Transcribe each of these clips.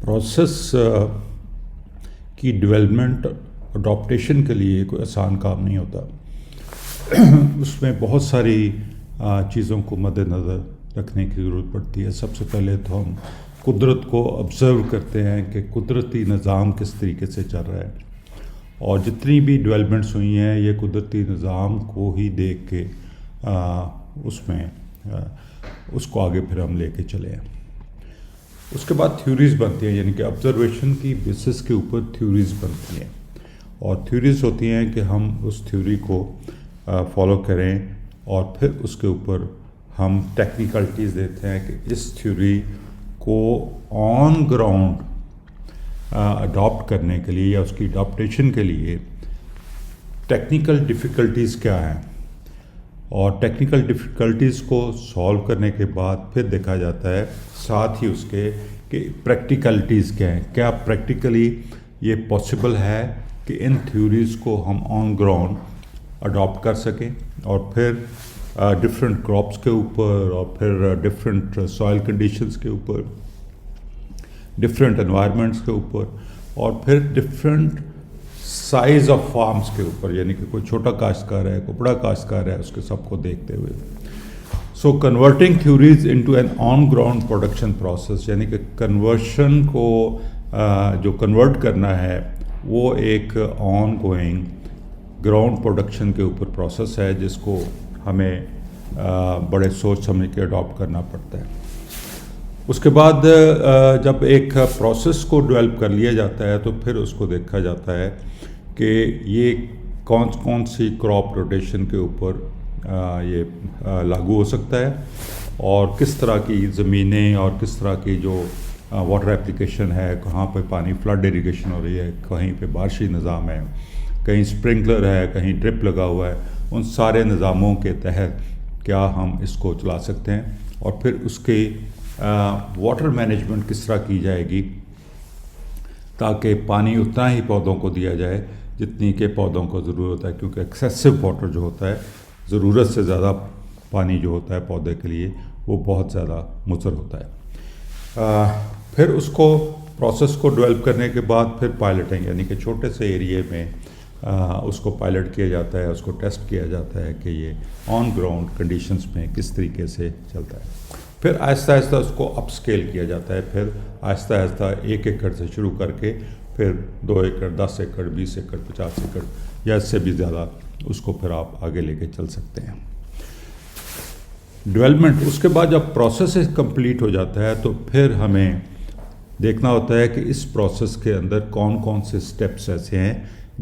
Process کی development adaptation کے لیے کوئی آسان کام نہیں ہوتا. اس میں بہت ساری چیزوں کو مد نظر رکھنے کی ضرورت پڑتی ہے. سب سے پہلے تو ہم قدرت کو آبزرو کرتے ہیں کہ قدرتی نظام کس طریقے سے چل رہا ہے، اور جتنی بھی ڈیولپمنٹس ہوئی ہیں یہ قدرتی نظام کو ہی دیکھ کے اس کو آگے پھر ہم لے کے چلے ہیں. اس کے بعد تھیوریز بنتی ہیں، یعنی کہ آبزرویشن کی بیسس کے اوپر تھیوریز بنتی ہیں، اور تھیوریز ہوتی ہیں کہ ہم اس تھیوری کو فالو کریں اور پھر اس کے اوپر ہم ٹیکنیکلٹیز دیتے ہیں کہ اس تھیوری کو آن گراؤنڈ اڈاپٹ کرنے کے لیے یا اس کی اڈاپٹیشن کے لیے ٹیکنیکل ڈیفیکلٹیز کیا ہیں، اور ٹیکنیکل ڈیفیکلٹیز کو سالو کرنے کے بعد پھر دیکھا جاتا ہے ساتھ ہی اس کے کہ پریکٹیکلٹیز کیا ہیں، کیا پریکٹیکلی یہ پاسبل ہے کہ ان تھیوریز کو ہم آن گراؤنڈ اڈاپٹ کر سکیں، اور پھر ڈفرینٹ کراپس کے اوپر، اور پھر ڈفرینٹ سوائل کنڈیشنز کے اوپر، ڈفرینٹ انوائرمنٹس کے اوپر، اور پھر ڈفرینٹ سائز آف فارمز کے اوپر، یعنی کہ کوئی چھوٹا کاشتکار ہے، کوئی بڑا کاشتکار ہے، اس کے سب کو دیکھتے ہوئے. So converting theories into an on ground production process, یعنی کہ کنورشن کو جو کنورٹ کرنا ہے وہ ایک آن گوئنگ گراؤنڈ پروڈکشن کے اوپر پروسیس ہے، جس کو ہمیں بڑے سوچ سمجھ کے اڈاپٹ کرنا پڑتا ہے. اس کے بعد جب ایک پروسیس کو ڈیولپ کر لیا جاتا ہے تو پھر اس کو دیکھا جاتا ہے کہ یہ کون سی کراپ روٹیشن کے اوپر یہ لاگو ہو سکتا ہے، اور کس طرح کی زمینیں اور کس طرح کی جو واٹر اپلیکیشن ہے، کہاں پہ پانی فلڈ اریگیشن ہو رہی ہے، کہیں پہ بارشی نظام ہے، کہیں اسپرنکلر ہے، کہیں ڈرپ لگا ہوا ہے. ان سارے نظاموں کے تحت کیا ہم اس کو چلا سکتے ہیں، اور پھر اس کے واٹر مینجمنٹ کس طرح کی جائے گی تاکہ پانی اتنا ہی پودوں کو دیا جائے جتنی کہ پودوں کو ضرورت ہے، کیونکہ ایکسیسو واٹر جو ہوتا ہے، ضرورت سے زیادہ پانی جو ہوتا ہے پودے کے لیے، وہ بہت زیادہ مضر ہوتا ہے. پھر اس کو پروسیس کو ڈیولپ کرنے کے بعد پھر پائلٹنگ، یعنی کہ چھوٹے سے ایریے میں اس کو پائلٹ کیا جاتا ہے، اس کو ٹیسٹ کیا جاتا ہے کہ یہ آن گراؤنڈ کنڈیشنز میں کس طریقے سے چلتا ہے. پھر آہستہ آہستہ اس کو اپ اسکیل کیا جاتا ہے، پھر آہستہ آہستہ 1 ایکڑ سے شروع کر کے پھر 2 ایکڑ، 10 ایکڑ، 20 ایکڑ، 50 ایکڑ یا اس سے بھی زیادہ اس کو پھر آپ آگے لے کے چل سکتے ہیں. ڈیولپمنٹ، اس کے بعد جب پروسیس کمپلیٹ ہو جاتا ہے تو پھر ہمیں دیکھنا ہوتا ہے کہ اس پروسیس کے اندر کون کون سے سٹیپس ایسے ہیں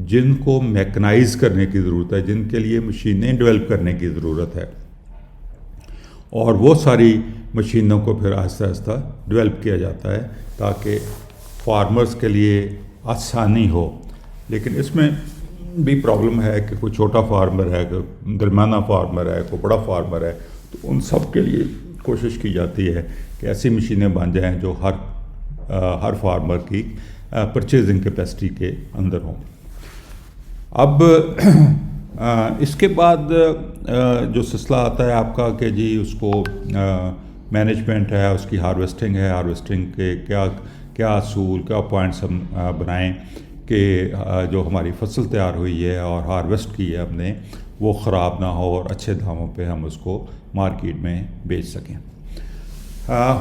جن کو میکنائز کرنے کی ضرورت ہے، جن کے لیے مشینیں ڈیولپ کرنے کی ضرورت ہے، اور وہ ساری مشینوں کو پھر آہستہ آہستہ ڈیولپ کیا جاتا ہے تاکہ فارمرز کے لیے آسانی ہو. لیکن اس میں بھی پرابلم ہے کہ کوئی چھوٹا فارمر ہے، کوئی درمیانہ فارمر ہے، کوئی بڑا فارمر ہے، تو ان سب کے لیے کوشش کی جاتی ہے کہ ایسی مشینیں بن جائیں جو ہر فارمر کی پرچیزنگ کیپیسٹی کے اندر ہوں. اب اس کے بعد جو سلسلہ آتا ہے آپ کا کہ جی اس کو مینجمنٹ ہے، اس کی ہارویسٹنگ ہے، ہارویسٹنگ کے کیا اصول، کیا پوائنٹس ہم بنائیں کہ جو ہماری فصل تیار ہوئی ہے اور ہارویسٹ کی ہے ہم نے، وہ خراب نہ ہو اور اچھے داموں پہ ہم اس کو مارکیٹ میں بیچ سکیں.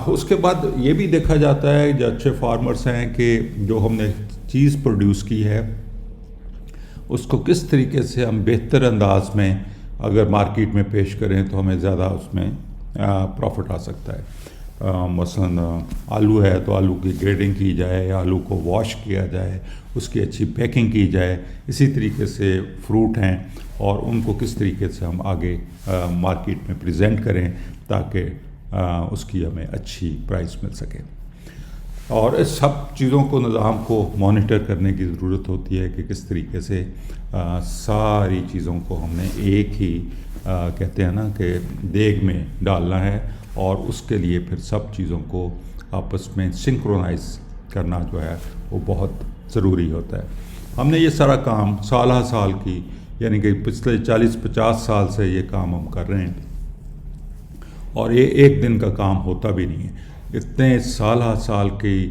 اس کے بعد یہ بھی دیکھا جاتا ہے جو اچھے فارمرز ہیں کہ جو ہم نے چیز پروڈیوس کی ہے اس کو کس طریقے سے ہم بہتر انداز میں اگر مارکیٹ میں پیش کریں تو ہمیں زیادہ اس میں پروفٹ آ سکتا ہے. مثلا آلو ہے تو آلو کی گریڈنگ کی جائے، آلو کو واش کیا جائے، اس کی اچھی پیکنگ کی جائے. اسی طریقے سے فروٹ ہیں اور ان کو کس طریقے سے ہم آگے مارکیٹ میں پریزنٹ کریں تاکہ اس کی ہمیں اچھی پرائس مل سکے. اور اس سب چیزوں کو، نظام کو مانیٹر کرنے کی ضرورت ہوتی ہے کہ کس طریقے سے ساری چیزوں کو ہم نے ایک ہی کہتے ہیں نا کہ دیگ میں ڈالنا ہے، اور اس کے لیے پھر سب چیزوں کو آپس میں سنکرونائز کرنا جو ہے وہ بہت ضروری ہوتا ہے. ہم نے یہ سارا کام سالہ سال کی، یعنی کہ پچھلے 40-50 سال سے یہ کام ہم کر رہے ہیں، اور یہ ایک دن کا کام ہوتا بھی نہیں ہے. اتنے سالہ سال کی